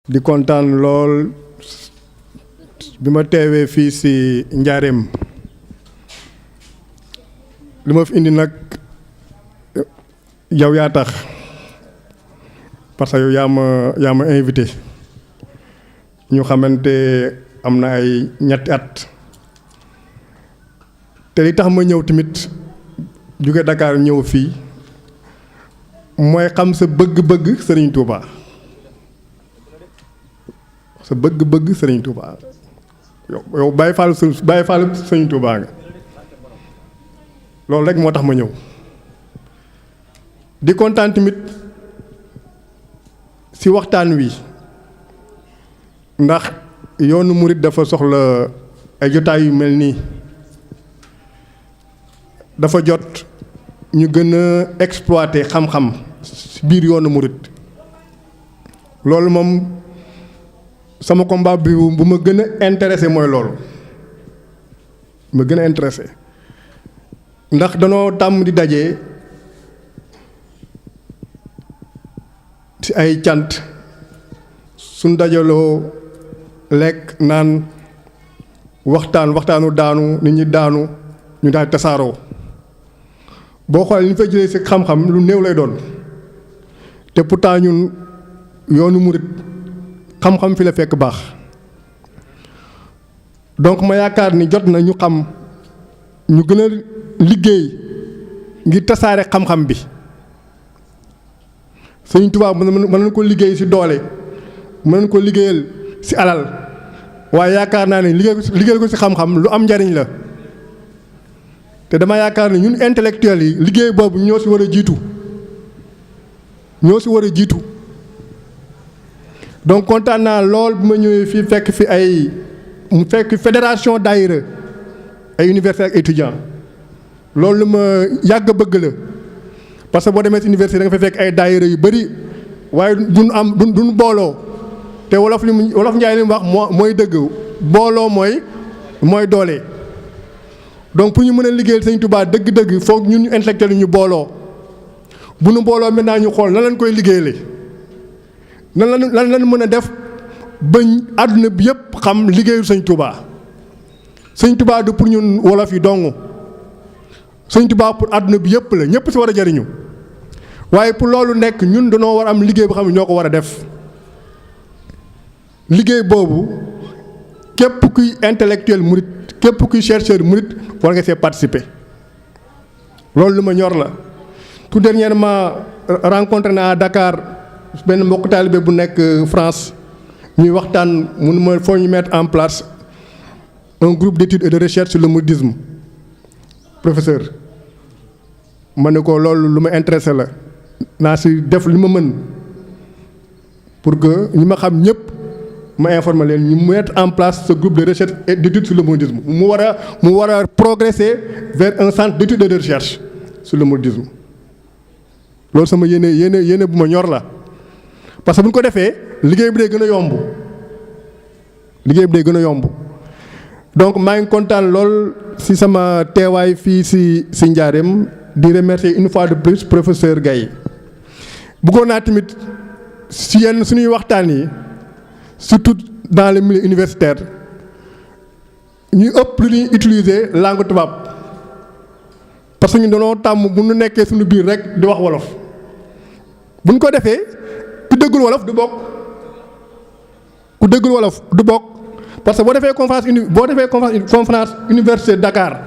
di kontaan lool bi ma teewee fii si Njaareem li ma fi indi nag yow yaa tax parce que yow yaa ma invité ñu xamante am na ay ñetti at te li tax ma ñëw tamit jóge Dakar ñëw fii mooy xam sa bëgg-bëgg Serigne Touba sa bëgg-bëgg Serigne Touba yow Baye Fall Serigne Touba nga loolu rek moo tax ma ñëw di kontaan tamit ci waxtaan wi ndax yoonu murit dafa soxla ay jotaay yu mel nii dafa jot ñu gën a exploiter xam-xam ci biir yoonu murit loolu moom sama combat bi bu ma gën a intéressé mooy loolu ma gën a intéressé ndax danoo tàmm di daje ci ay cant suñ dajaloo lekk naan waxtaanu daanu nit ñi daanu ñu daal tasaaroo boo xoolee li ñu fay jëlee ci xam-xam lu néew lay doon te pourtant ñun yoonu murit xam-xam fi la fekk baax donc ma yaakaar ni jot na ñu xam ñu gën a liggéey ngir tasaare xam-xam bi Sëriñ Tuubaa mën nañ ko liggéey ci doole mën nañ ko liggéeyal ci alal waaye yaakaar naa ne liggéeyal ko ci xam-xam lu am njariñ la te dama yaakaar ne ñun intellectuels yi liggéey boobu ñoo ci war a jiitu donc kontaan naa lool bu ma ñëwee fii fekk fi mu fekk fédération daayira ay universitaires ak étudiants loolu lu ma yàgg bëgg la parce que boo demee ci université da nga fay fekk ay daayira yu bari waaye duñ booloo te wolof njaay li mu wax mooy dëgg booloo mooy doole. donc pour ñu mën a liggéeyal Sëñ Tuubaa dëgg-dëgg foog ñun ñu intellectuels ñu booloo bu nu booloo maintenant ñu xool nan lañ koy liggéeyale lan lañ mën a def ba àdduna bi yëpp xam liggéeyu Sëñ Tuubaa Sëñ Tuubaa du pour ñun wolof yi dong Sëñ Tuubaa pour àdduna bi yëpp la ñëpp ci war a jariñu waaye pour loolu nekk ñun dañoo war am liggéey boo xam ne ñoo ko war a def liggéey boobu képp kuy intellectuel murit képp kuy chercheur murit war nga see participer loolu lu ma ñor la. tout dernièrement rencontré naa à Dakar benn mbokk taalibe bu nekk France ñuy waxtaan mun ma foo ñu mettre en place un groupe d'études et de recherche sur le mouridisme professeur ma ne ko loolu lu ma intéressé la naa si def li ma mën pour que ñi ma xam ñëpp ma informer leen ñu mettre en place ce groupe de recherche et d'études sur le mouridisme mu war a progresser vers un centre d'études et de recherche sur le mouridisme loolu sama yéene bu ma ñor la parce que bu ñu ko defee liggéey bi day gën a yomb donc maa ngi kontaan lool ci sama teewaay fii ci Njaareem di remercier une fois de plus professeur Gaye bëggoon naa tamit ci yenn suñuy waxtaan yi surtout dans le milieu universitaire ñuy ëpp lu ñuy utiliser langue tubaab parce que ñu dañoo tàmm bu ñu nekkee suñu biir rek di wax wolof bu ñu ko defee ku déggul wolof du bokk parce que boo defee conférence université Dakar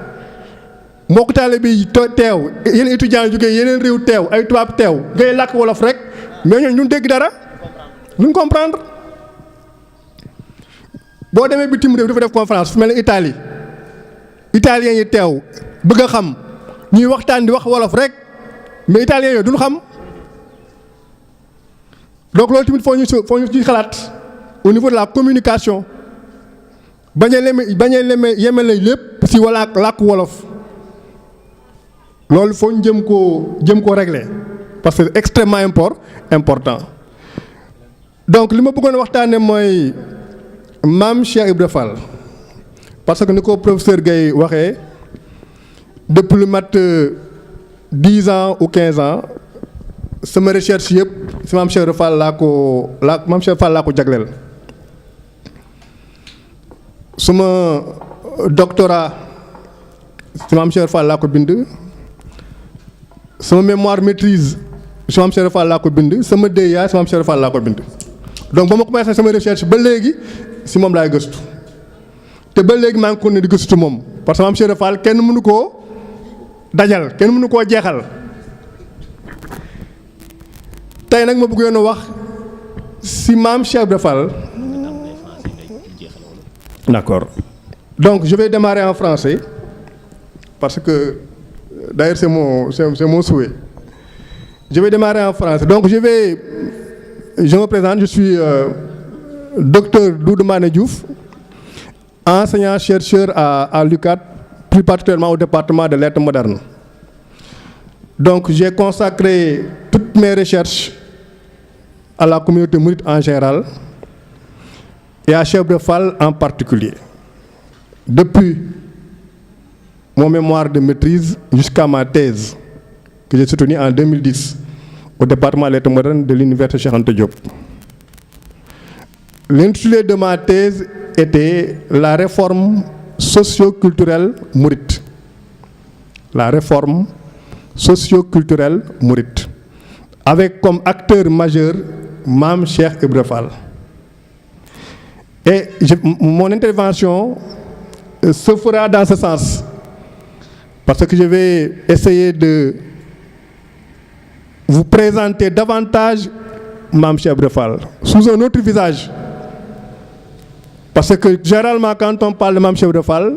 mbokk taalibe bi teew yeneen étudiants yu jógee yeneen réew teew ay tubaab teew ngay làkk wolof rek mais ñooñu ñu dégg dara duñ comprendre boo demee bitim réew dafa def conférence fu mel ni Italie italiens yi teew bëgg a xam ñuy waxtaan di wax wolof rek mais italiens yooyu duñ xam donc loolu tamit foo ñu ci xalaat au niveau de la communication bañ a yemale lépp ci làkk wolof loolu foo ñu jëm koo régler parce que c'est extrêmement important donc li ma bëggoon waxtaane mooy Maam Cheikh Ibra Fall parce que ni ko professeur Gaye waxee depuis lu mat 10 ans ou 15 ans sama recherche yëpp si maam Cheikh Fall maam Cheikh Fall laa ko jagleel. suma doctorat si maam Cheikh Fall laa ko bind. sama mémoire maîtrise si maam Cheikh Fall laa ko bind. sama DEA si maam Cheikh Fall laa ko bind. donc ba ma commencé sama recherche ba léegi si moom laay gëstu te ba léegi maa ngi continué di gëstu moom parce que maam Cheikh Fall kenn mënu koo dajal kenn mënu koo jeexal. tey nag ma bëggoon a wax si maam Cheikh Fall. D'accord. Donc je vais démarrer en français parce que d'ailleurs c'est mon souhait. Je vais démarrer en français. Donc je me présente, je suis docteur Doudou Mané Diouf, enseignant-chercheur à l'UCAD, plus particulièrement au département de lettres modernes. Donc j'ai consacré toutes mes recherches à la communauté mouride en général et à Cheikh Ibra Fall en particulier. Depuis mon mémoire de maîtrise jusqu'à ma thèse que j'ai soutenue en 2010 au département des lettres modernes de l'université Cheikh Anta Diop. L'intitulé de ma thèse était la réforme socio-culturelle mouride. La réforme socio-culturelle mouride. Avec comme acteur majeur Mame Cheikh Ibra Fall. Et mon intervention se fera dans ce sens. Parce que je vais essayer de vous présenter davantage Mame Cheikh Ibra Fall sous un autre visage. Parce que généralement quand on parle de Mame Cheikh Ibra Fall,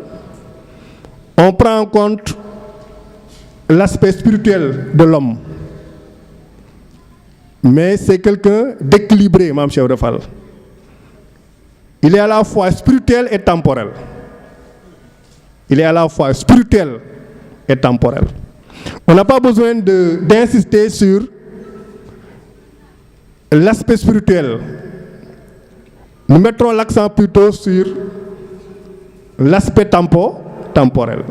on prend en compte l'aspect spirituel de l'homme. Mais c'est quelqu'un d'équilibré, Mame Cheikh Ibra Fall. Il est à la fois spirituel et temporel. Il est à la fois spirituel et temporel. On n'a pas besoin d'insister sur l'aspect spirituel. Nous mettrons l'accent plutôt sur l'aspect temporel.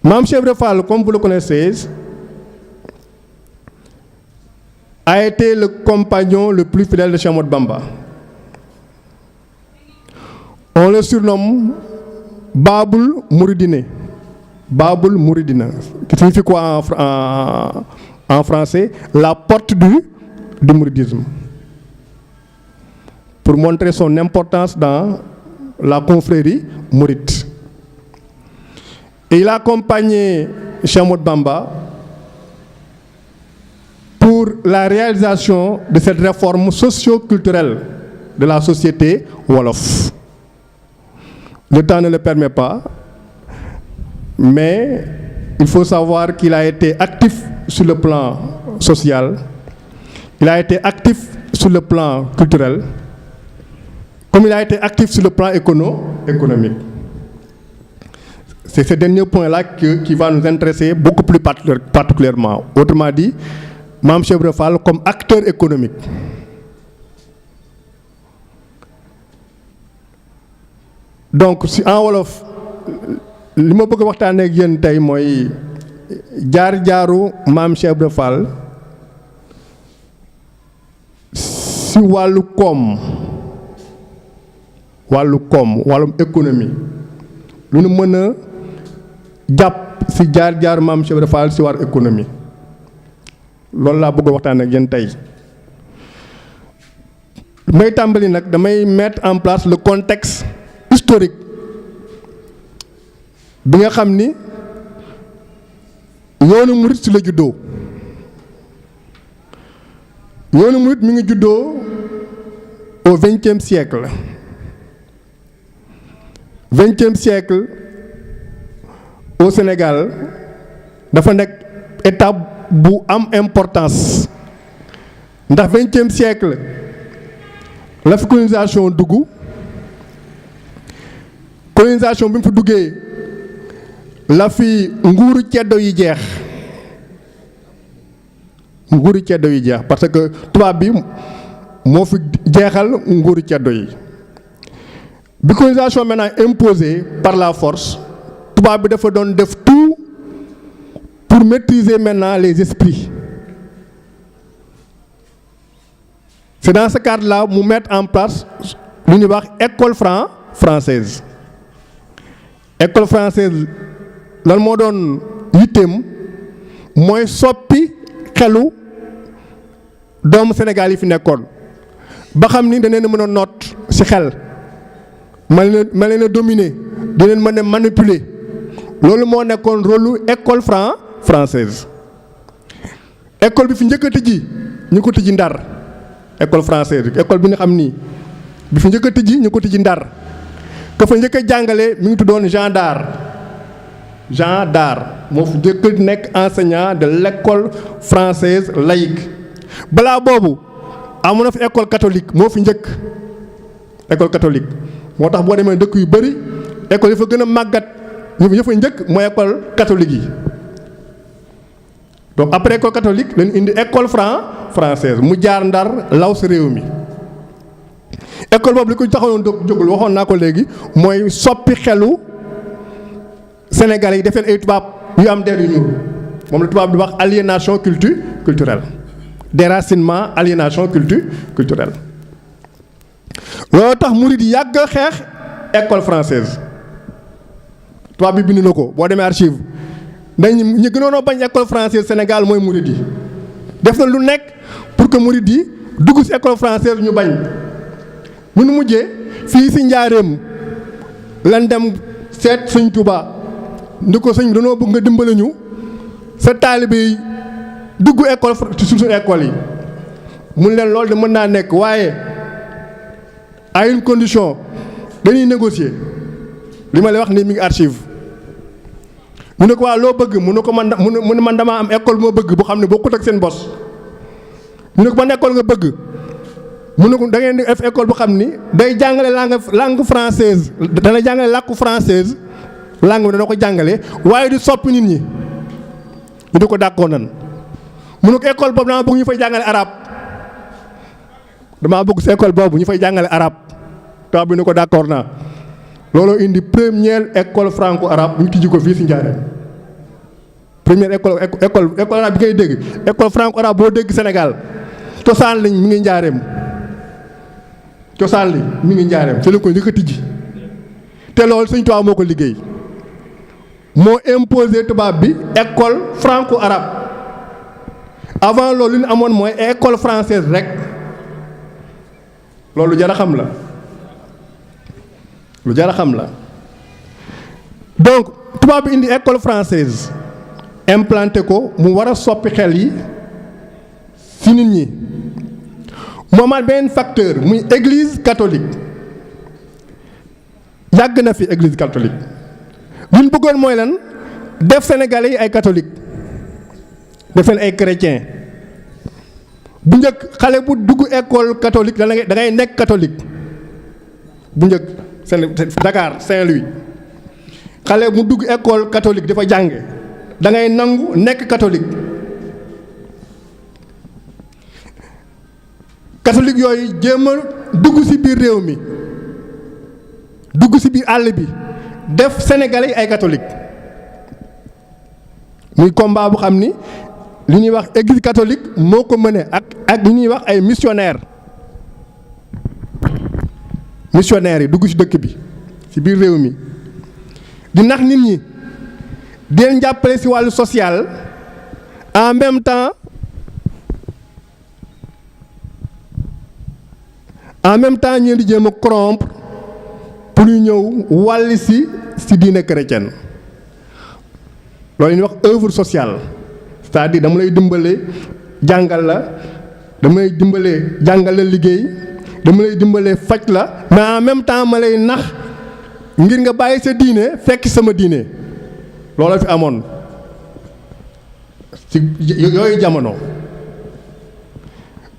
Mame Cheikh Ibra Fall, comme vous le connaissez, a été le compagnon le plus fidèle de Cheikh Ahmadou Bamba. On le surnomme Babul Mouridine. Babul Mouridine, qui signifie quoi en français? La porte du mouridisme. Pour montrer son importance dans la confrérie mouride. Et il a accompagné Cheikh Ahmadou Bamba pour la réalisation de cette réforme socio-culturelle de la société wolof. Le temps ne le permet pas, mais il faut savoir qu'il a été actif sur le plan social, il a été actif sur le plan culturel, comme il a été actif sur le plan économique. C'est ce dernier point-là qui va nous intéresser beaucoup plus particulièrement. Autrement dit, Mame Cheikh Ibra Fall comme acteur économique. Donc si en wolof li ma bëgg a waxtaanee ak yéen tey mooy jaar-jaaru Mame Cheikh Ibra Fall si wàllu koom wàllum économie lu nu mën a jàpp si jaar-jaaru Mame Cheikh Ibra Fall si wàllu économie loolu laa bëgg a waxtaan ak yéen tey. may tàmbali nag damay mettre en place le contexte historique bi nga xam ni yoonu murit si la juddoo. yoonu murit mi ngi juddoo au XXe siècle. XXe siècle au Sénégal dafa nekk étape bu am importance ndax XXe siècle la fi colonisation dugg. Colonisation bi mu fi duggee la fi nguuru ceddo yi jeex parce que tubaab bi moo fi jeexal nguuru ceddo yi bi colonisation maintenant imposée par la force tubaab bi dafa doon def tout pour maîtriser maintenant les esprits c'est dans ce cadre-là mu mettre en place lu ñuy wax école française école française lan moo doon yitteem mooy soppi xelu doomu Sénégal yi fi nekkoon ba xam ni dañ leen a mën a noot ci xel ma leen a dominer di leen mën a manipuler loolu moo nekkoon rôle école française école bi fi njëkk a tijji ñu ko tijji Ndar école française école bi nga xam ni bi fi njëkk a tijji ñu ko tijji Ndar ka fa njëkk a jàngale mi ngi tuddoon Jean Dard moo fi njëkk a nekk enseignant de l'école française laïque balaa boobu amoon na fi école catholique moo fi njëkk école catholique moo tax boo demee dëkk yu bëri école yi fa gën a màggat ñu fa njëkk mooy école catholique yi donc après école catholique lañu indi école française mu jaar Ndar law si réew mi école boobu li ko taxawoon jógul waxoon naa ko léegi mooy soppi xelu Sénégalais yi defeen ay tubaab yu am der yu ñuul moom la tubaab di wax aliénation culturelle déracinement aliénation culturelle loolu tax murid yi yàgg a xeex école française tubaab bi bind na ko boo demee archive dañ ñu gënoon a bañ école française Sénégal mooy murid yi def na lu nekk pour que murid yi dugg ci école française ñu bañ bu nu mujjee fii ci Njaaréem lan dem seet Sëñ Tuubaa ndi ko sëñ dañoo bëgg nga dimbale ñu sa taalibe yi dugg école ci suñu école yi mun leen loolu de mën naa nekk waaye à une condition dañuy négocier li ma lay wax ni mi ngi archive mu ne ko waa loo bëgg mu ne ko man mu ne man damaa am école moo bëgg bu xam ne bokkut ak seen bos mu ne ko ban école nga bëgg mu ne ko da ngeen di def école bu xam ni day jàngale langue française dana jàngale làkku française langue bi dana ko jàngale waaye di soppi nit ñi ñu di ko d'accord nan mu ne ko école boobu dama bëgg ñu fay jàngale arabe damaa bëgg si école boobu ñu fay jàngale arabe tubaab bi ne ko d'accord naa looloo indi première école franco-arabe ñu tijji ko fii si Njaaréem première école arabe bi ngay dégg école franco-arabe boo dégg Sénégal cosaan lañ mi ngi Njaaréem cosaan li mi ngi Njaaréem ci la ko njëkk a tijji te loolu Sëñ Tuubaa moo ko liggéey moo imposé tubaab bi école franco-arabe avant loolu li ñu amoon mooy école française rek loolu jar a xam la lu jar a xam la donc tubaab bi indi école française implanté ko mu war a soppi xel yi ci nit ñi moo amaat beneen facteur muy église catholique yàgg na fi église catholique li ñu bëggoon mooy lan def sénégalais yi ay catholique def leen ay chrétien bu njëkk xale bu dugg école catholique da ngay nekk catholique bu njëkk Dakar Saint-Louis xale mu dugg école catholique dafa jànge da ngay nangu nekk catholique catholique yooyu jéem a dugg ci biir réew mi dugg ci biir àll bi def sénégalais yi ay catholique muy combat bu xam ni li ñuy wax église catholique moo ko mëne ak li ñuy wax ay missionnaires yi dugg ci dëkk bi ci biir réew mi di nax nit ñi di leen jàppale ci wàllu social en même temps ñeen di jéem a corrompre pour ñu ñëw wàll ci diine chrétienne loolu ñuy wax œuvre sociale c'est-à-dire dama lay dimbale jàngal la dama lay dimbale jàngal la liggéey dama lay dimbale faj la mais en même temps ma lay nax ngir nga bàyyi sa diine fekk sama diine loolu fi amoon ci yooyu jamono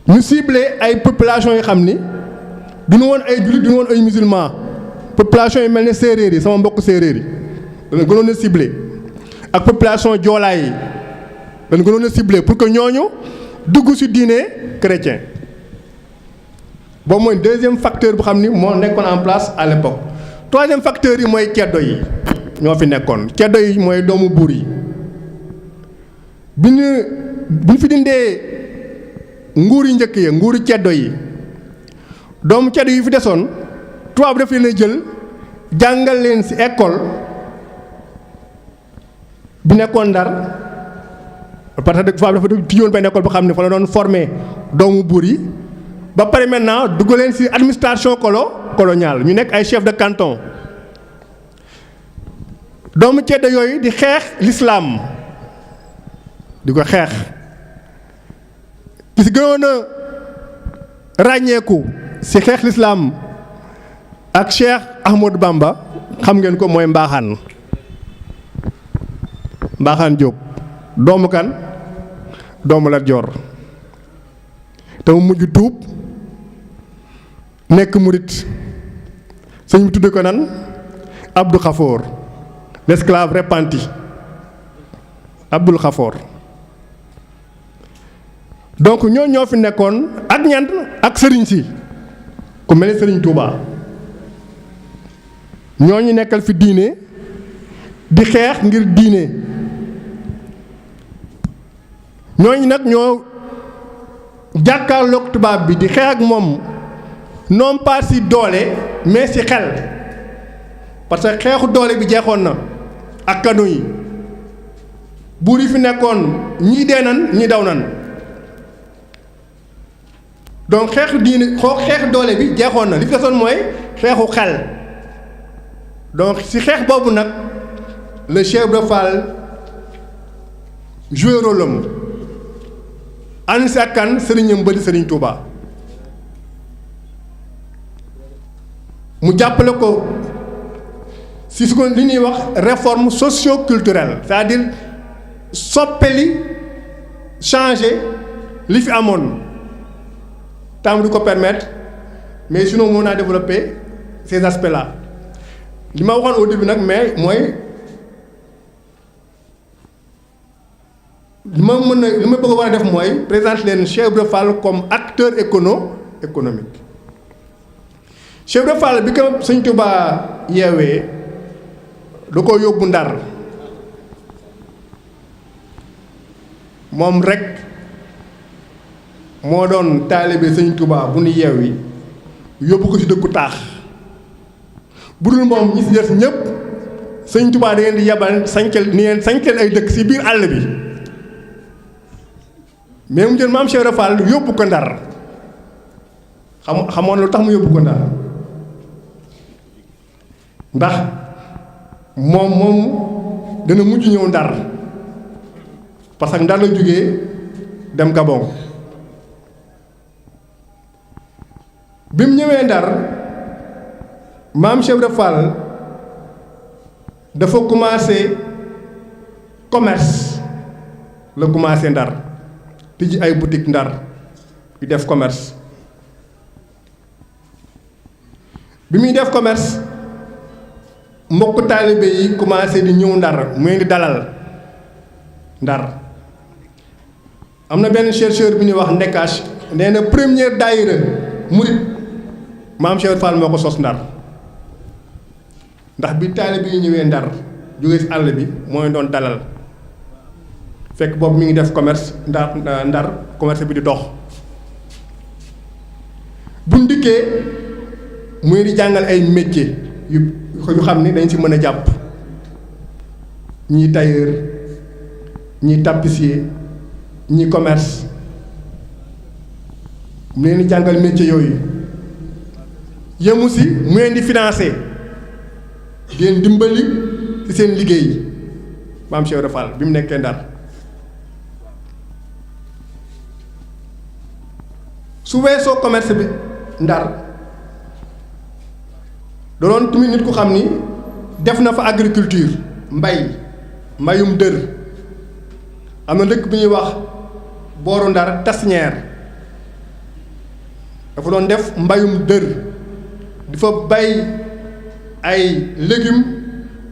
ñu ciblé ay population yi xam ni duñu woon ay jullit duñu woon ay musulman population yi mel ne séeréer yi sama mbokk séeréer yi dana gënoon a ciblé ak population joolaay yi dana gënoon a ciblé pour que ñooñu dugg ci diine chrétien boobu mooy deuxième facteur bu xam ni moo nekkoon en place à l'époque troisième facteur yi mooy ceddo yi ñoo fi nekkoon ceddo yi mooy doomu buur yi bi ñu fi dindee nguur yi njëkk yi nguuru ceddo yi doomu ceddo yi fi desoon tubaab daf leen a jël jàngal leen ci école bi nekkoon Ndar parce que tubaab dafa tijjoon benn école boo xam ne fa la doon formé doomu buur yi ba pare maintenant dugg leen ci administration coloniale ñu nekk ay chef de canton doomu ceddo yooyu di xeex l'islam di ko xeex ki ci gënoon a ràññeeku ci xeex l'islam ak Cheikh Ahmadou Bamba xam ngeen ko mooy Mbaaxaan Jóob doomu kan doomu Lat Joor te mu mujj tuub nekk murit sëñ bi tudde ko nan Abdou Khafour l'esclave repenti Abdul Khafour donc ñoo fi nekkoon ak ñan ak sëriñ si ku mel ni sëriñ Touba ñooñu nekkal fi diine di xeex ngir diine ñooñu nag ñoo jàkkaarloog tubaab bi di xeex ak moom non pas ci doole mais ci xel parce que xeexu doole bi jeexoon na ak kanu yi buur yi fi nekkoon ñii dee nan ñii daw nan donc xeexu diine xeexu doole bi jeexoon na li fi desoon mooy xeexu xel donc ci xeex boobu nag le Cheikh Ibra Fall joué rôle am ànd si ak kan sëriñam ba di sëriñ Touba mu jàppale ko si su ko li ñuy wax réforme socio-culturelle c'est-à-dire soppeli changer li fi amoon temps du ko permettre mais sinon mën naa développer ces aspects-là li ma waxoon au début nag mais mooy li ma bëgg a war a def mooy présenter leen Cheikh Ibra Fall comme acteur économique Cheikh Ibra Fall bi ko Sëñ Touba yeewee da ko yóbbu Ndar moom rek moo doon taalibe Sëñ Touba bu nu yeewi yóbbu ko ci dëkku taax bu dul moom ñi ci des ñëpp Sëñ Touba da ngeen di yebal sañcal ay dëkk ci biir àll bi mais mu jël maam Cheikh Ibra Fall yóbbu ko Ndar xamoon lu tax mu yóbbu ko Ndar ndax moom dana mujj ñëw Ndar parce que Ndar la jógee dem Gabon bi mu ñëwee Ndar maam Cheikh Ibra Fall dafa commencé commerce la commencé Ndar tijji ay boutique Ndar yu def commerce bi muy def commerce mbokk taalibe yi commencé di ñëw Ndar mu ngi dalal Ndar am na benn chercheur bi ñuy wax Ndekache nee na première daayira murit maam Cheikh Fall moo ko sos Ndar ndax bi taalibe yi ñëwee Ndar jógee ci àll bi mooy doon dalal fekk boobu mi ngi def commerce Ndar commerce bi di dox buñ dikkee muy di jàngal ay métier yu xam ni dañ ci mën a jàpp ñii tailleur ñii tapissier ñii commerce mu leen di jàngal métier yooyu yëmu si mu leen di financé di leen dimbali ci seen liggéey maam Cheikh Ibra Fall bi mu nekkee Ndar su weesoo commerce bi Ndar doon tamit nit ku xam ni def na fa agriculture mbayum dër am na dëkk bi ñuy wax booru Ndar Tasñeer dafa doon def mbayum dër di fa bay ay légumes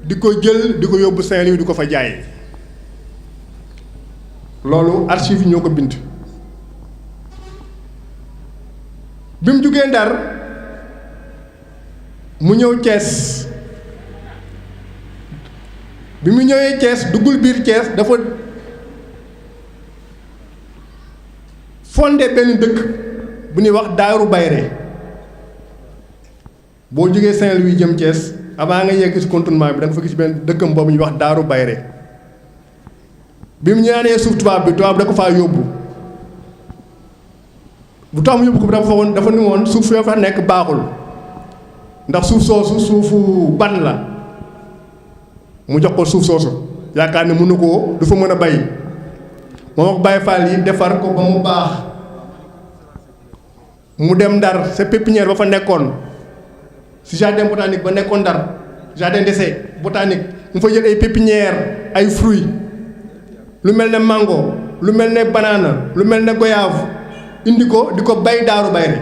di ko jël di ko yóbbu Saint-Louis di ko fa jaay loolu archives yi ñoo ko bind bi mu jugee Ndar mu ñëw Thiès bi mu ñëwee Thiès duggul biir Thiès dafa fondé benn dëkk bu ñuy wax Daaru Bayre boo jógee Saint-Louis jëm Thiès avant nga yegg ci contournement bi da nga fa gis benn dëkkam boobu ñuy wax Daaru Bayre bi mu ñaanee suuf tubaab bi da ko faa yóbbu bu tax mu yóbbu ko dafa ni woon suuf yoo fa nekk baaxul ndax suuf soosu suufu ban la mu jox ko suuf soosu yaakaar ne mënu koo du fa mën a bay moom ak Baye Fall yi defar ko ba mu baax mu dem Ndar sa pépinière ba fa nekkoon si jardin botanique ba nekkoon Ndar jardin d'essai botanique mu fa jël ay pépinière ay fruits lu mel ne mango lu mel ne banana lu mel ne goyave indi ko di ko bay Daaru Bayre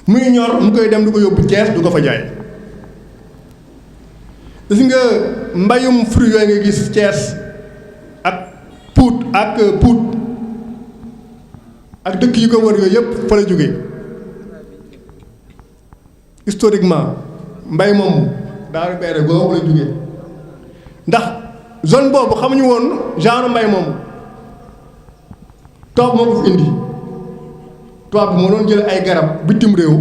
muy ñor mu koy dem di ko yóbbu Thiès du ko fa jaay. gis nga mbayum fruits yooyu nga gis Thiès ak Pout ak dëkk yi ko wër yooyu yëpp fa la jóge historiquement mbay moom Daaru Bayre googu la jóge ndax zone boobu xamuñu woon genre mbay moomu tubaab moo ko fi indi tubaab bi moo doon jël ay garab bitim réew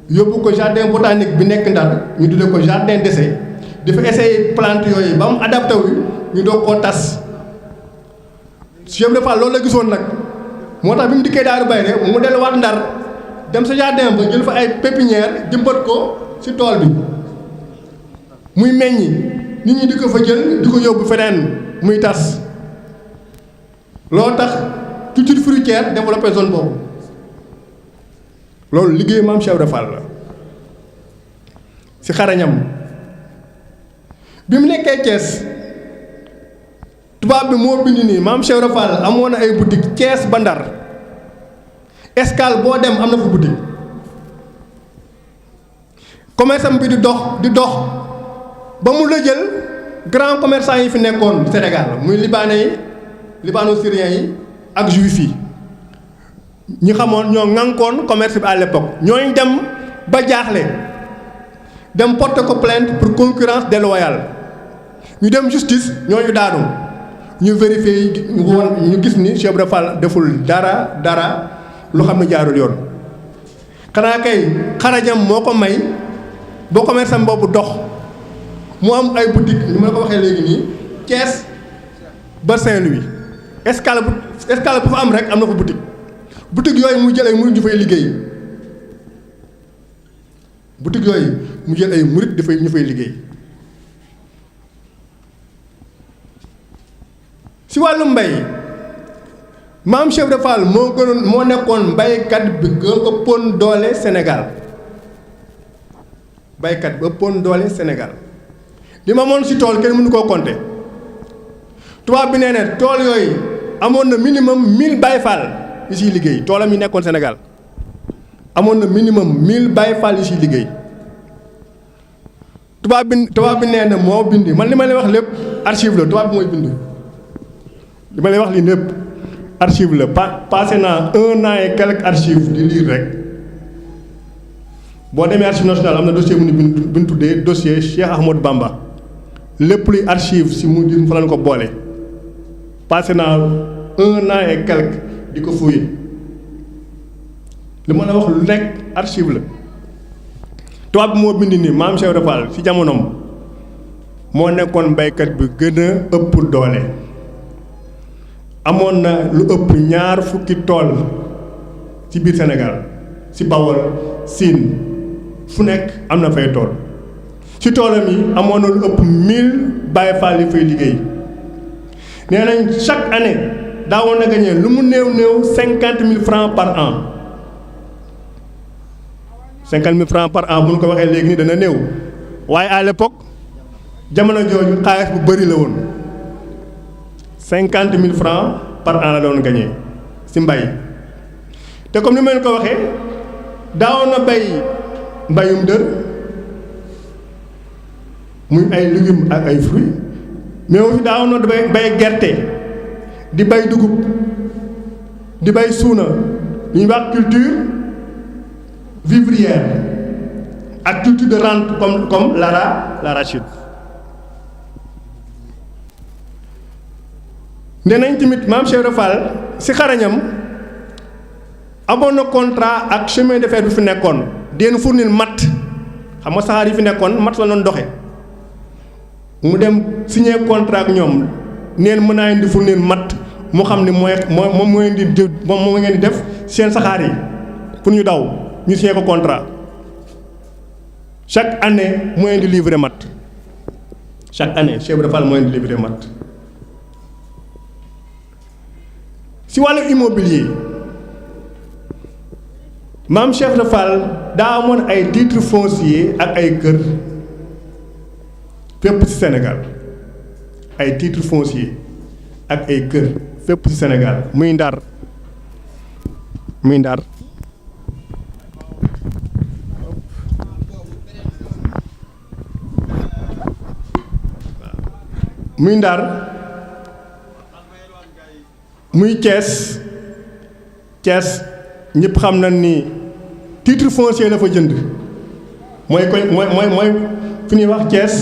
yóbbu ko jardin botanique bi nekk Ndar ñu tuddee ko jardin d'essai dafa essayer plante yooyu ba mu adapté wu ñu doog koo tas Cheikh Ibra Fall loolu la gisoon nag moo tax bi mu dikkee Daaru Bayre mu delluwaat Ndar dem sa jardin ba jël fa ay pépinière jëmbat ko ci tool bi muy meññi nit ñi di ko fa jël di ko yóbbu feneen muy tas loo tax culture fruitière développé zone boobu loolu liggéey maam Cheikh Ibra Fall la ci xarañam bi mu nekkee Thiès tubaab bi moo bind nii maam Cheikh Ibra Fall amoon na ay boutique Thiès ba Ndar escale boo dem am na fa boutique commerce am bi di dox ba mu la jël grand commerçant yi fi nekkoon Sénégal muy libanais yi libano-syriens yi ak juif yi ñi xamoon ñoo ŋànkoon commerce bi à l'époque ñooy dem ba jaaxle dem porter ko plainte pour concurrence déloyale ñu dem justice ñooñu daanu ñu vérifier ñu gis ni Cheikh Ibra Fall deful dara lu xam ne jaarul yoon xanaa kay xarajam moo ko may boo commerce am boobu dox mu am ay boutique ni ma la ko waxee léegi nii Thiès ba Saint-Louis escale bu fa am rek am na fa boutique yooyu mu jël ay murit ñu fay liggéey boutique yooyu mu jël ay murit ñu fay liggéey si wàllu mbay maam Cheikh Ibra Fall moo nekkoon baykat bi nga ëppoon doole Sénégal baykat bi ëppoon doole Sénégal li ma moon si tool kenn mënu koo compter tubaab bi nee ne tool yooyu amoon na minimum 1000 Baye Fall yi siy liggéey toolam yi nekkoon Sénégal amoon na minimum 1000 Baye Fall yi siy liggéey tubaab bi nee na moo bind man li ma lay wax lépp archive la tubaab bi mooy bind li ma lay wax lii lépp archive la passé naa 1 an et quelques archives di lire rek boo demee archive nationale am na dossier bu ñu tuddee dossier Cheikh Ahmadou Bamba lépp luy archive si mu di fa lañ ko boole passé naa 1 an et quelques di ko fouiller li ma la wax lu nekk archive la tubaab bi moo bind ni maam Cheikh Ibra Fall ci jamonoom moo nekkoon baykat bi gën a ëpp doole amoon na lu ëpp 2 fukki tool ci biir Sénégal ci Bawol Sine fu nekk am na fay tool ci toolam yi amoon na lu ëpp 1000 Baye Fall yi fay liggéey nee nañ chaque année daawoon na gagné lu mu néew 50 000 francs par an 50 000 francs par an bu ñu ko waxee léegi nii dana néew waaye à l'époque jamono jooju xaalis bu bëri la woon 50 000 francs par an la doon gagné ci mbay te comme ni ma leen ko waxee daawoon na bay mbayum dër muy ay légumes ak ay fruits mais aussi daawoon na bay gerte di bay dugub di bay suuna li ñuy wax culture vivrière ak culture de rente comme l'arachide. nee nañ tamit maam Cheikh Ibra Fall si xarañam amoon na contrat ak chemin de fer bi fi nekkoon den fournir matt xam nga saxaar yi fi nekkoon matt la doon doxe mu dem signer contrat ak ñoom neen mën naa leen di fournir matt mu xam ne moom moo leen di moom moo ngeen di def seen saxaar yi pour ñu daw ñu signer ko contrat chaque année moo leen di livrer matt chaque année Cheikh Ibra Fall moo leen di livrer matt si wàllu immobilier maam Cheikh Ibra Fall daa amoon ay titre foncier ak ay kër fépp ci Sénégal ay titre foncier ak ay kër fépp ci Sénégal muy Ndar muy Ndar muy Ndar muy Thiès ñëpp xam nañ ni titre foncier la fa jënd mooy koy mooy fi ñuy wax Thiès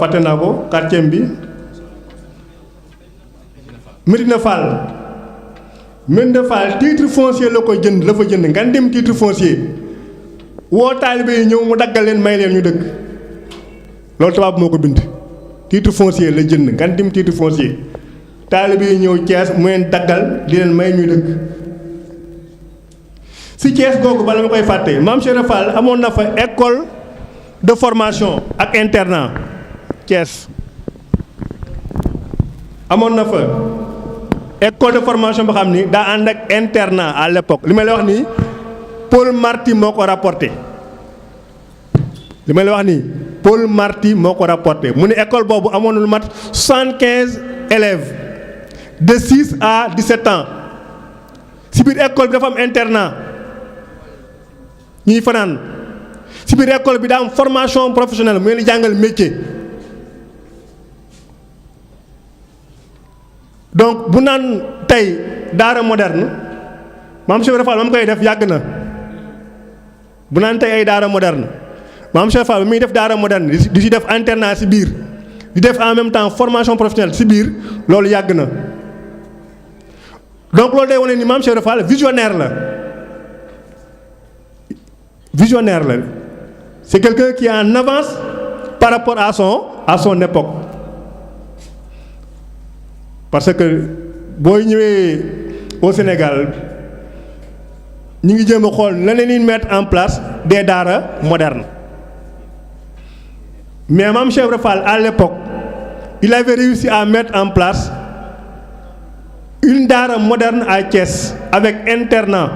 fàtte naa ko quartier bi Médina Fall titre foncier la ko jënd la fa jënd nga dem titre foncier woo taalibe yi ñëw mu daggal leen may leen ñu dëkk loolu tubaab moo ko bind titre foncier la jënd nga dem titre foncier taalibe yi ñëw Thiès mu leen daggal di leen may ñuy dëkk si Thiès googu bala ma koy fàtte maam Cheikh Ibra Fall amoon na fa école de formation ak internat Thiès amoon na fa école de formation boo xam ni daa ànd ak internat à l'époque li may lay wax nii Paul Marty moo ko rapporté li may lay wax nii Paul Marty moo ko rapporté mu ne école boobu amoon na lu mat 75 élèves de 6 à 17 ans si biir école bi dafa am internat ñuy fanaan si biir école bi daa am formation professionnelle mu leen di jàngal métier donc bu naan tey daara moderne maam Cheikh Ibra Fall moom koy def yàgg na bu naan tey ay daara moderne maam Cheikh Ibra Fall muy def daara moderne di si def internat si biir di def en même temps formation professionnelle si biir loolu yàgg na donc loolu day wane ni maam Cheikh Ibra Fall visionnaire la c'est quelqu'un qui est en avance par rapport à son époque parce que booy ñëwee au Sénégal ñu ngi jéem a xool na leen mettre en place des daara modernes mais maam Cheikh Ibra Fall à l'époque il avait réussi à mettre en place une daara moderne à Thiès avec internat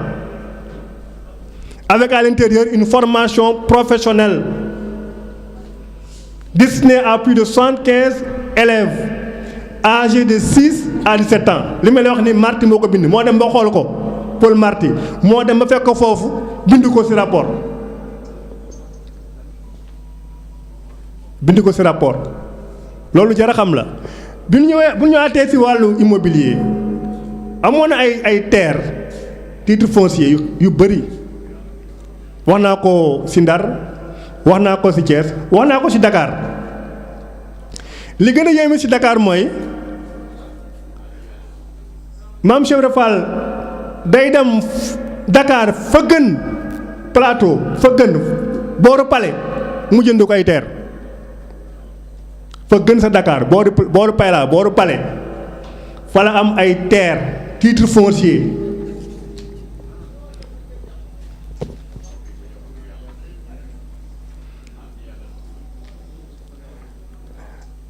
avec à l'intérieur une formation professionnelle destinée à plus de 75 élèves âgés de 6 à 17 ans li may lay wax ni Marty moo ko bind moo dem ba xool ko Paul Marty moo dem ba fekk ko foofu bind ko ci rapport loolu jar a xam la bu ñu ñëwaatee ci wàllu immobilier amoon na ay terre titre foncier yu bëri wax naa ko ci Ndar wax naa ko ci Thiès wax naa ko ci Dakar li gën a yéeme ci Dakar mooy maam Cheikh Ibra Fall day dem Dakar fa gën plateau fa gën booru Palais mu jënd ko ay terre fa gën sa Dakar booru Palais fa la am ay terre titre foncier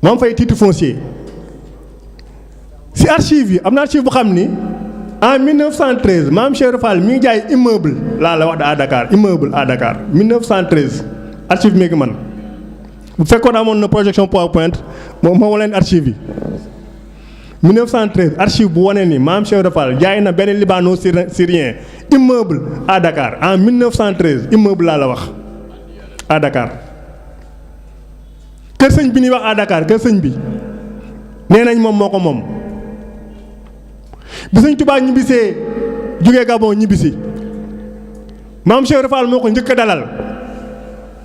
moom fay titre foncier si archive yi am na archive bu xam ni en 1913 maam Cheikh Ibra Fall mi ngi jaay immeuble laa la wax à Dakar immeuble à Dakar 1913 archive mi ngi man bu fekkoon amoon na projection PowerPoint moom moo leen archive yi 1913 archive bu wane ni maam Cheikh Ibra Fall jaay na benn libano-syrien immeuble à Dakar en 1913 immeuble laa la wax à Dakar. kër sëñ bi ñuy wax à Dakar kër sëñ bi nee nañ moom moo ko moom bi sëñ Tuubaa ñibbisee jógee Gabon ñibbisi maam Cheikh Ibra Fall moo ko njëkk a dalal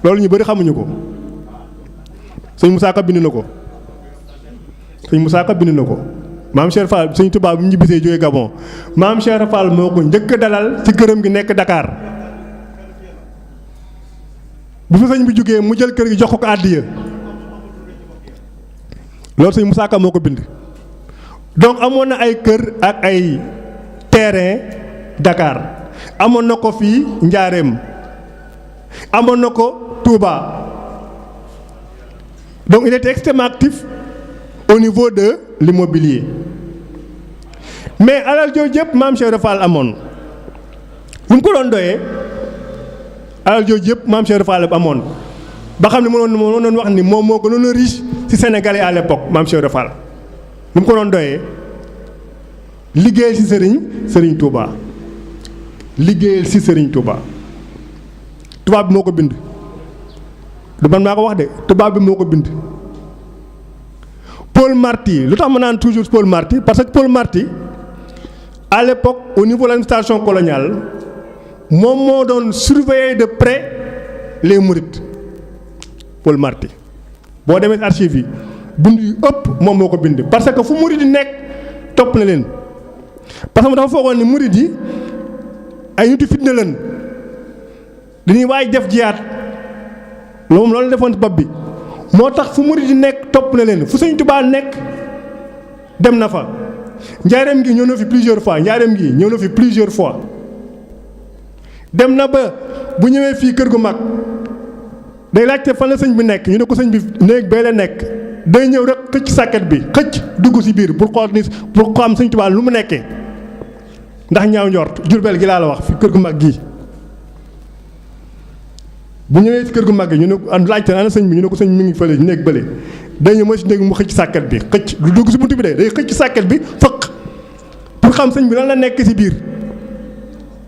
loolu ñu bëri xamuñu ko sëñ Moussa Ka bind na ko maam Cheikh Ibra Fall sëñ Tuubaa bu ñibbisee jógee Gabon maam Cheikh Ibra Fall moo ko njëkk a dalal ci këram gi nekk Dakar bu fi sëñ bi jógee mu jël kër gi jox ko àddiya loolu sëñ Moussa Ka moo ko bind. donc amoon na ay kër ak ay terrain Dakar amoon na ko fii Njaareem amoon na ko Touba donc il était extrêmement actif au niveau de l'immobilier mais alal jooju yëpp maam Cheikh Ibra Fall amoon lu mu ko doon doyee alal jooju yëpp maam Cheikh Ibra Fall amoon ba xam ne mënoon doon wax ni moom moo gënoon a riche ci Sénégalais à l'époque maam Cheikh Ibra Fall lu mu ko doon doyee liggéeyal ci Serigne Touba liggéeyal ci Serigne Touba tubaab bi moo ko bind du man maa ko wax de tubaab bi moo ko bind. Paul Marty lu tax ma naan toujours Paul Marty parce que Paul Marty à l'époque au niveau de l'administration coloniale moom moo doon surveiller de près les mourides Paul Marty boo demee ci archives yi bind yu ëpp moom moo ko bind parce que fu mouride yi nekk topp na leen parce que dafa foogoon ni mouride yi ay nitu fitna leen dañuy waaj def jiyaat loolu defoon ci bopp bi moo tax fu murid yi nekk topp na leen fu Sëñ Tuubaa nekk dem na fa njaareem gi ñëw na fi plusieurs fois njaareem gi ñëw na fi plusieurs fois dem na ba bu ñëwee fii kër gu mag day laajte fan la sëñ bi nekk ñu ne ko sëñ bi néeg bee la nekk day ñëw rek xëcc sàkket bi xëcc dugg ci biir pour xool ni pour xam Sëñ Tuubaa lu mu nekkee ndax ñaaw njort Jurbel gi laa la wax fi kër gu mag gii bu ñëwee ci kër gu mag yi ñu ne ko laajte ana sëñ bi ñu ne ko sëñ mi ngi fële néeg bële day ñëw mooy si néeg mu xëcc sàkket bi xëcc du dugg si buntu bi de day xëcc sàkket bi fëq pour xam sëñ bi lan la nekk ci biir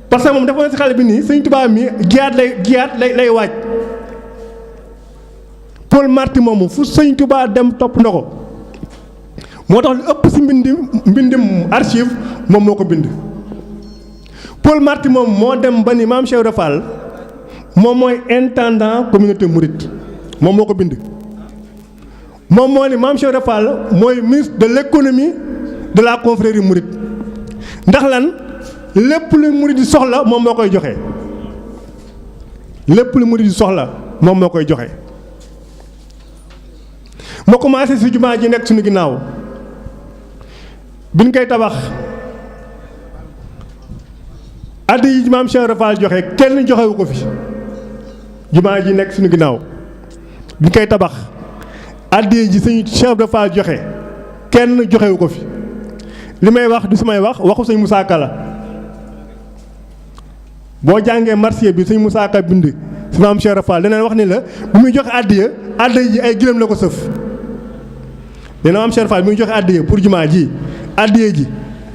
parce que moom dafa si xale bi nii Sëñ Tuubaa mi jiyaat lay waaj Paul Marty moomu fu Sëñ Tuubaa dem topp na ko moo tax lu ëpp si mbindim archive moom moo ko bind Paul Marty moom moo dem ba ni maam Cheikh Ibra Fall moom mooy intendant communauté mouride moom moo ko bind moom moo ni maam Cheikh Ibra Fall mooy ministre de l'économie de la confrérie mouride ndax lan lépp lu murid di soxla moom moo koy joxe lépp lu murid di soxla moom moo koy joxe moo commencé si jumaa ji nekk suñu ginnaaw biñ koy tabax addi yi maam Cheikh Ibra Fall joxe kenn joxewu ko fi jumaa ji nekk suñu ginnaaw biñ koy tabax addi ji sëñ Cheikh Ibra Fall joxe kenn joxewu ko fi li may wax du samay wax waxu sëñ Moussa Ka la boo jàngee marsiya bi sëñ Moussa Ka bind si maam Cheikh Ibra Fall dana wax ni la bu muy joxe addiya ji ay gëlëm la ko sëf dana maam Cheikh Ibra Fall bu muy joxe addiya pour jumaa ji addiya ji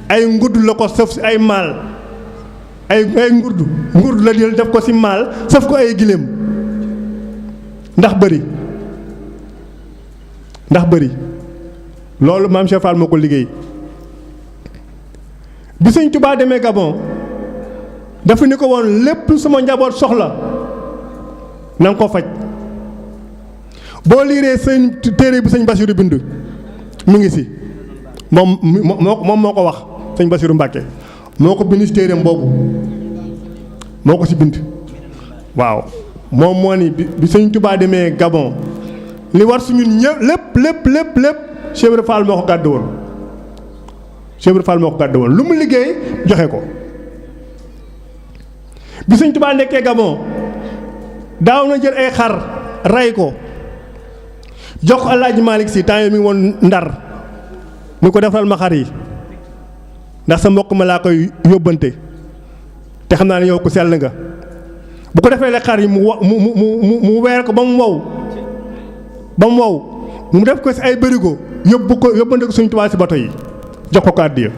ay ngurd la ko sëf si ay maal ay ngurd la jël def ko si maal sëf ko ay gëlëm ndax bëri loolu maam Cheikh Ibra Fall moo ko liggéey bi sëñ Tuubaa demee Gabon dafa ni ko woon lépp sama njaboot soxla na nga ko faj boo liiree sëñ téere bi sëñ Bassirou bind mu ngi si moom moo ko wax sëñ Bassirou Mbàkke moo ko bind si téereem boobu moo ko si bind waaw moom moo ni bi sëñ Tuubaa demee Gabon li war su ñun ñëpp lépp Cheikh Ibra Fall moo ko gàddu woon Cheikh Ibra Fall moo ko gàddu woon lu mu liggéey joxe ko bi sëñ Tuubaa nekkee Gabon daaw na jël ay xar rey ko jox ko Alaaji Malick Si temps yi mi ngi woon Ndar ni ko defal ma xar yi ndax sa mbokk ma laa koy yóbbante te xam naa ne yow ku sell nga bu ko defee le xar yi mu weer ko ba mu wow mu def ko si ay bërigo yóbbante ko sëñ Tuubaa si bato yi jox ko àddiya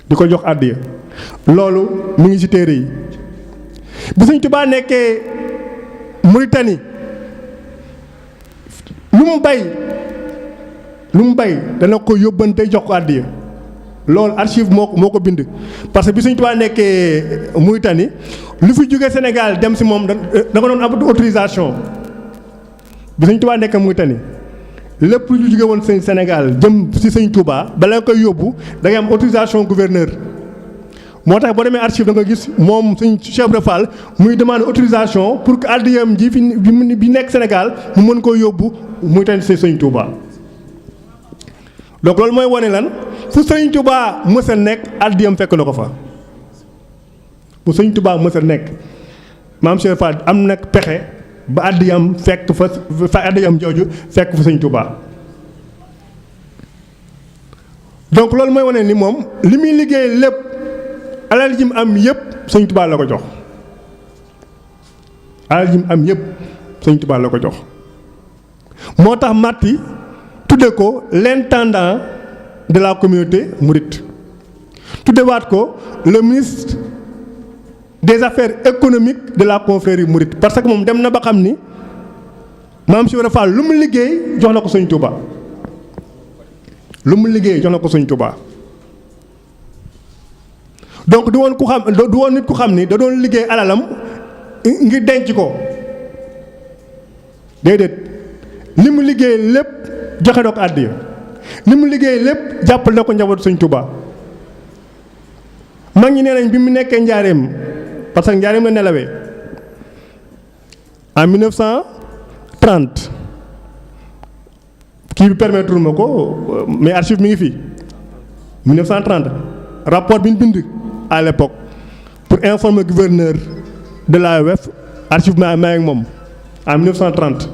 di ko jox àddiya loolu mu ngi ci téere yi bi sëñ Tuubaa nekkee Mauritanie lu mu bay dana ko yóbbante jox ko àddiya loolu archive moo ko bind parce que bi sëñ Tuubaa nekkee Mauritanie lu fi jóge Sénégal dem si moom da nga doon am autorisation bi sëñ Tuubaa nekkee Mauritanie lépp lu jóge woon Sénégal jëm si sëñ Tuubaa bala nga koy yóbbu da ngay am autorisation gouverneur moo tax boo demee archive da nga gis moom suñ Cheikh Ibra Fall muy demande autorisation pour que addiyam ji bi nekk Sénégal mu mën koo yóbbu muy tamit sëñ Touba. donc loolu mooy wane lan fu sëñ Touba mës a nekk addiyam fekk na ko fa fu sëñ Touba mës a nekk maam Cheikh Fall am nag pexe ba addiyam fekk fa addiyam jooju fekk fa sëñ Touba. donc loolu mooy wane ni moom li muy liggéey lépp alal ji mu am yëpp sëñ Touba la ko jox alal ji mu am yëpp sëñ Touba la ko jox moo tax Matti tudde ko l'intendant de la communauté mouride tuddewaat ko le ministre des affaires économiques de la confrérie mouride parce que moom dem na ba xam ni maam Cheikh Ibra Fall lu mu liggéey jox na ko sëñ Touba lu mu liggéey jox na ko sëñ Touba donc du woon nit ku xam ni da doon liggéey alalam ngir denc ko déedéet li mu liggéey lépp joxe na ko àddiya li mu liggéey lépp jàppal na ko njabootu sëñ Touba mag ñi nee nañ bi mu nekkee njaareem parce que njaareem la nelawee en 1930 kii bi permettre ma ko mais archive mi ngi fi 1930 rapport bi ñu bind à l'époque pour informer gouverneur de l'AOF archive maa ak moom en 1930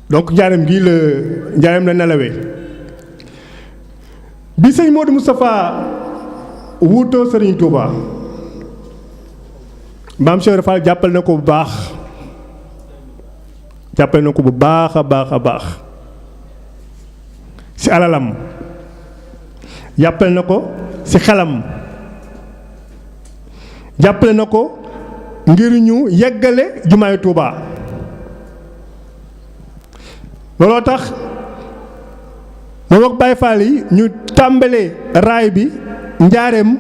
donc njaareem gii la nelawee bi sëñ Modou Moustapha wuutoo Serigne Touba maam Cheikh Ibra Fall jàppale na ko bu baax jàppale na ko bu baax a baax a baax ci alalam jàppale na ko ci xelam jàppale na ko ngir ñu yeggale jumaay Touba looloo tax moom ak Baye Fall yi ñu tàmbalee raay bi njaareem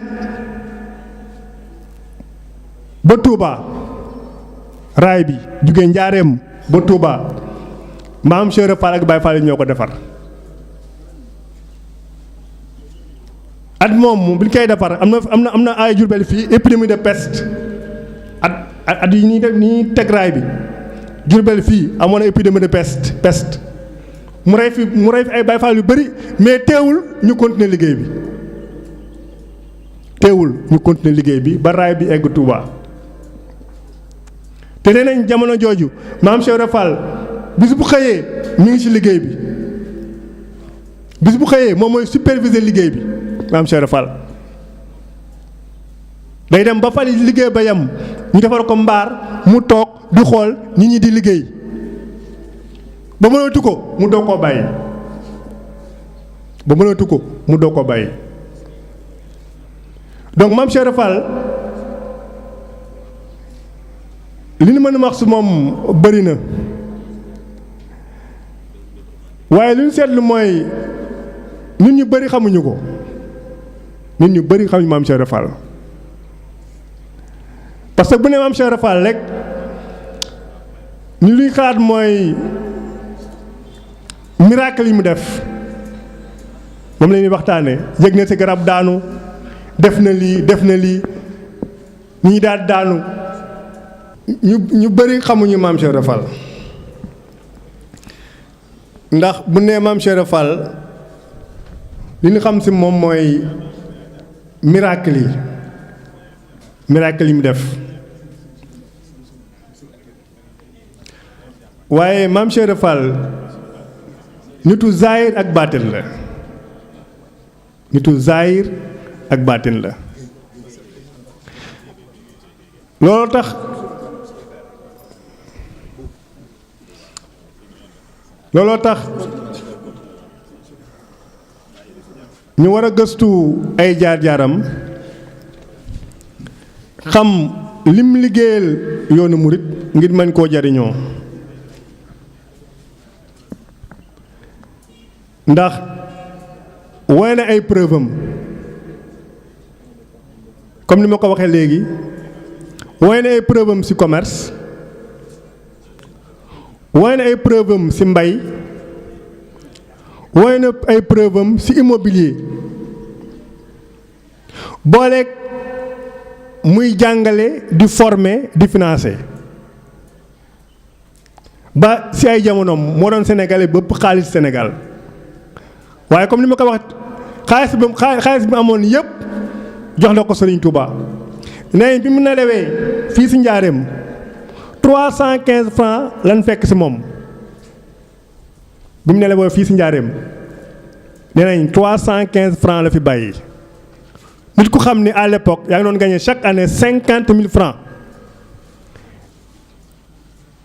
ba Touba raay bi jugee njaareem ba Touba maam Cheikh Ibra Fall ak Baye Fall yi ñoo ko defar at moom bi ñu koy defar am na ay Jurbel fii épidémie de peste at yi ñuy def nii teg raay bi Jurbel fii amoon na épidémie de peste mu rey fi ay Baye Fall yu bëri mais teewul ñu continuer liggéey bi ba raay bi egg Touba te nee nañ jamono jooju maam Cheikh Ibra Fall bis bu xëyee mi ngi ci liggéey bi bis bu xëyee moom mooy superviser liggéey bi maam Cheikh Ibra Fall day dem ba fali liggéey ba yam ñu defar ko mbaar mu toog di xool nit ñi di liggéey ba mënatu ko mu doog koo bàyyi donc maam Cheikh Ibra Fall li ñu mën a wax si moom bëri na waaye li ñu seetlu mooy nit ñu bëri xamuñu ko nit ñu bëri xamuñu maam Cheikh Ibra Fall parce que bu ne maam Cheikh Ibra Fall rek ñu luy xalaat mooy miracle yi mu def moom la ñuy waxtaane yëg na ci garab daanu def na lii ñii daanu ñu bëri xamuñu maam Cheikh Ibra Fall ndax bu nee maam Cheikh Ibra Fall li ñu xam ci moom mooy miracle yi mu def waaye maam Cheikh Ibra Fall nitu zaahir ak baatin la loolu tax ñu war a gëstu ay jaar-jaaram xam lim liggéeyal yoonu murit ngir mën koo jariñoo ndax woy na ay preuve am comme ni ma ko waxee léegi woy na ay preuve am ci commerce woy na ay preuve am ci mbay woy na ay preuve am ci immobilier booleeg muy jàngale di former di financer ba si ay jamonoom moo doon sénégalais bëpp xaalis Sénégal waaye comme ni ma ko wax xaalis bi amoon yëpp jox na ko Serigne Touba nee bi mu nelawee fii si Njaareem 315 francs lan fekk si moom bi mu nelawee fii si Njaareem nee nañ 315 francs la fi bàyyi nit ku xam ni à l'époque yaa ngi doon gagné chaque année 50 000 francs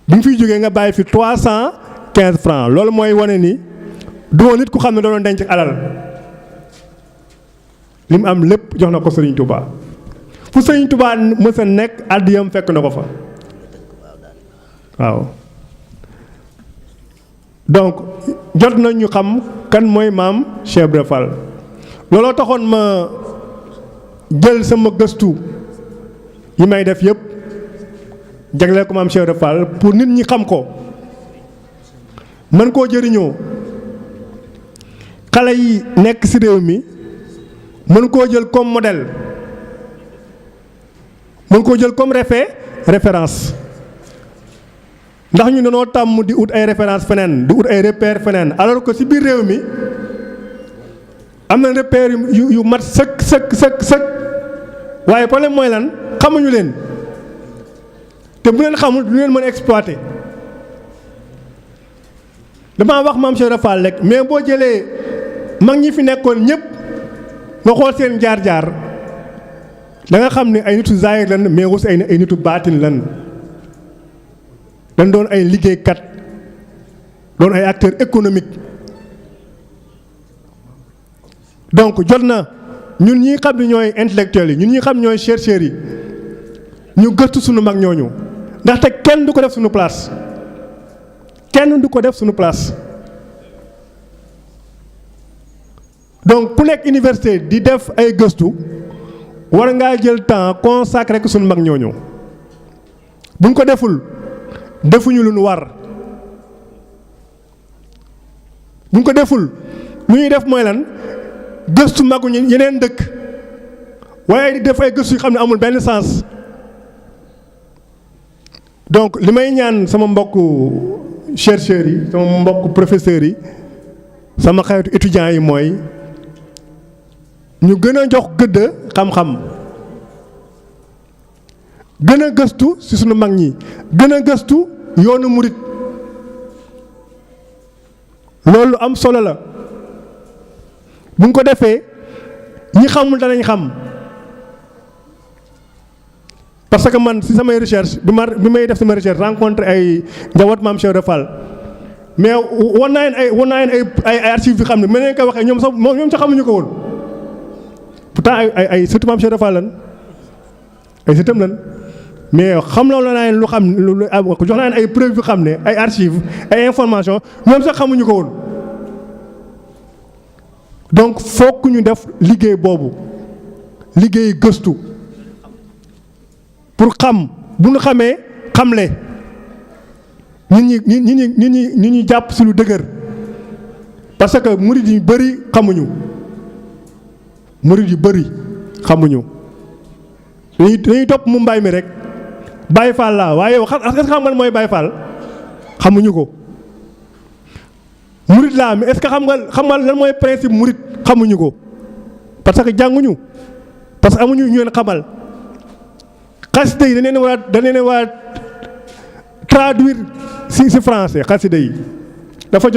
bi mu fiy jógee nga bàyyi fi 315 francs loolu mooy wane ni doo nit ku xam ne doon denc alal li mu am lépp jox na ko Serigne Touba fu Serigne Touba mës a nekk àddiyam fekk na ko fa waaw donc jot na ñu xam kan mooy maam Cheikh Ibra Fall looloo taxoon ma jël sama gëstu yi may def yëpp jagleel ko maam Cheikh Ibra Fall pour nit ñi xam ko mën koo jëriñoo xale yi nekk ci réew mi mën koo jël comme modèle mën koo jël comme référence ndax ñu dañoo tàmm di ut ay référence feneen di ut ay repère feneen alors que ci biir réew mi am na repère yu mat sëkk waaye problème mooy lan xamuñu leen te bu leen xamul du leen mën a exploiter damaa wax maam Cheikh Ibra Fall rek mais boo jëlee mag ñi fi nekkoon ñëpp nga xool seen jaar-jaar da nga xam ne ay nitu zaahir lan mais aussi ay nitu baatin lan dañ doon ay liggéeykat doon ay acteurs économiques donc jot na ñun ñi xam ne ñooy intellectuels yi ñun ñi xam ñooy chercheurs yi ñu gëstu suñu mag ñooñu ndaxte kenn du ko def suñu place kenn du ko def suñu place donc ku nekk université di def ay gëstu war ngaa jël temps consacré ko suñu mag ñooñu buñ ko deful defuñu lu ñu war buñ ko deful lu ñuy def mooy lan gëstu maguñu yeneen dëkk waaye di def ay gëstu yu xam ne amul benn sens donc li may ñaan sama mbokku chercheurs yi sama mbokku professeurs yi sama xaritu étudiants yi mooy ñu gën a jox gëdd xam-xam gën a gëstu ci sunu mag ñi gën a gëstu yoonu murit loolu am solo la bu ñu ko defee ñi xamul danañ xam parce que man ci samay recherche bi may def sama recherche rencontré ay njaboot maam Cheikh Ibra Fall mais wan naa leen ay archives yu xam ne mën nañ ko waxee ñoom sax xamuñu ko woon pourtant ay surtout maam Cheikh Ibra Fall lan ay sëtam lan mais xam loolu naa leen lu xam jox naa leen ay preuves yu xam ne ay archives ay informations ñoom sax xamuñu ko woon donc fokk ñu def liggéey boobu liggéey gëstu pour xam bu ñu xamee xamle nit ñi jàpp si lu dëgër parce que murid yu bëri xamuñu dañuy topp mu mbaay mi rek Baye Fall laa waaye yow est-ce que xam nga mooy Baye Fall xamuñu ko murid laa mais est-ce que xam nga lan mooy principe murid xamuñu ko parce que jànguñu parce que amuñu ñu leen xamal xasida yi dañ leen war a traduire si français xasida yi dafa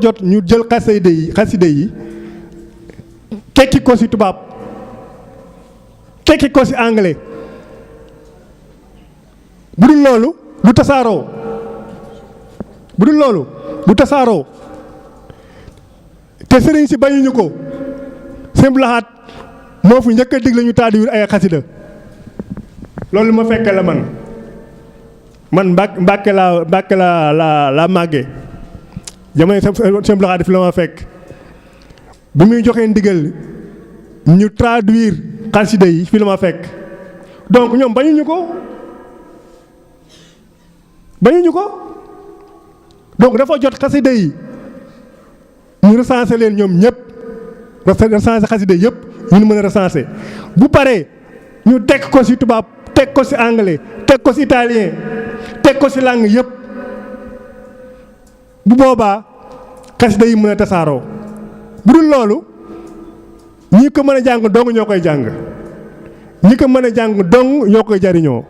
jot ñu jël xasida yi tekki ko si tubaab tekki ko si anglais bu dul loolu du tasaaroo te sëriñ si bañuñu ko Sëñ Lahat moo fi njëkk a digle ñu traduire ay xasida loolu ma fekke la man Mbàkke laa màggee jamono Sëñ Lahat fi la ma fekk bi muy joxee ndigal ñu traduire xasida yi fi la ma fekk donc ñoom bañuñu ko donc dafa jot xasida yi ñu recensé leen ñoom ñëpp recenser xasida yëpp ñu mën a recenser bu paree ñu teg ko ci tubaab teg ko ci anglais teg ko ci italien teg ko ci langue yëpp bu boobaa xasida yi mën a tasaaroo bu dul loolu ñi ko mën a jàng dong ñoo koy jàng ñi ko mën a jàng dong ñoo koy jariñoo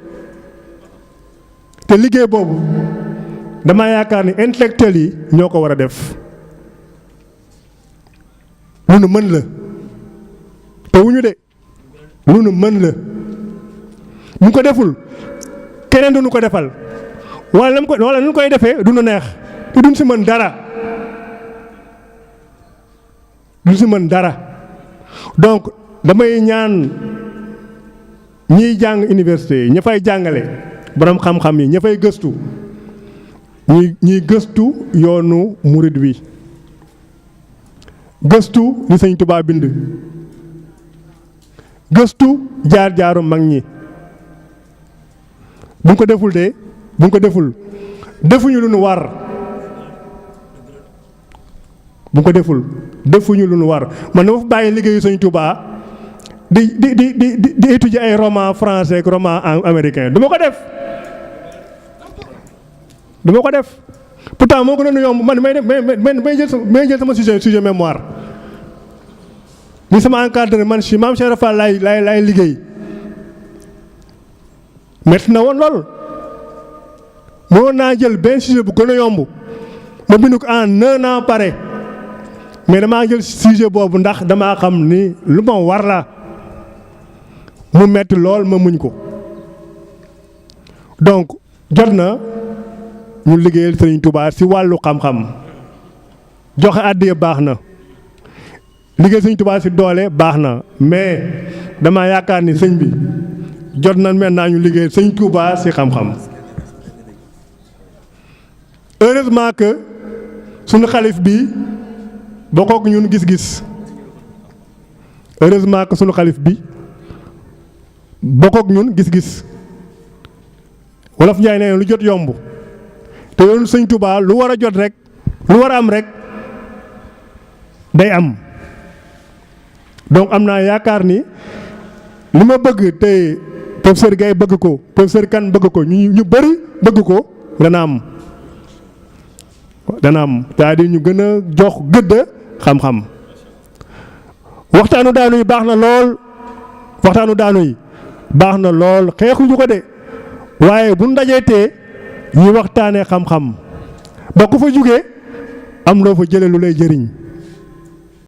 te liggéey boobu dama yaakaar ni intellectuel yi ñoo ko war a def lu nu mën la te wuñu de lu nu mën la bu ko deful keneen du nu ko defal wala nu koy defee du nu neex te duñ si mën dara duñ si mën dara donc damay ñaan ñiy jàng université yi ña fay jàngale borom xam-xam yi ña fay gëstu ñuy gëstu yoonu murid wi gëstu li Sëñ Tuubaa bind gëstu jaar-jaaru mag ñi bu ko deful de bu ko deful defuñu lu nu war bu ko deful defuñu lu nu war man dama fa bàyyi liggéeyu Sëñ Tuubaa di étudier ay roman français ak roman américain du ma ko def pourtant moo gënoon a yomb man may jël sama sujet mémoire ni sama encadré man si maam Cheikh Fall laay liggéey metti na woon lool moo naa jël benn sujet bu gën a yomb ma bind ko en 1 an pare mais damaa jël sujet boobu ndax damaa xam ni lu ma war la mu metti lool ma muñ ko donc jot na ñu liggéeyal Sëriñ Tuubaa ci wàllu xam-xam joxe àddiya baax na liggéey Sëriñ Tuubaa ci doole baax na mais dama yaakaar ni sëñ bi jot na maintenant ñu liggéeyal Sëriñ Tuubaa ci xam-xam heureusement que suñu xalif bi bokkook ñun gis-gis heureusement que suñu xalif bi bokkook ñun gis-gis wolof Njaay nee lu jot yomb te yoonu Sëñ Tuubaa lu war a jot rek lu war a am rek day am donc am naa yaakaar ni li ma bëgg te professeur Gaye bëgg ko professeur Kane bëgg ko ñu bëri bëgg ko dana am c'est-à-dire ñu gën a jox gëdd xam-xam waxtaanu daanu yi baax na lool xeexuñu ko de waaye bu ndajeetee ñuy waxtaanee xam-xam ba ku fa jugee am loo fa jëlee lu lay jëriñ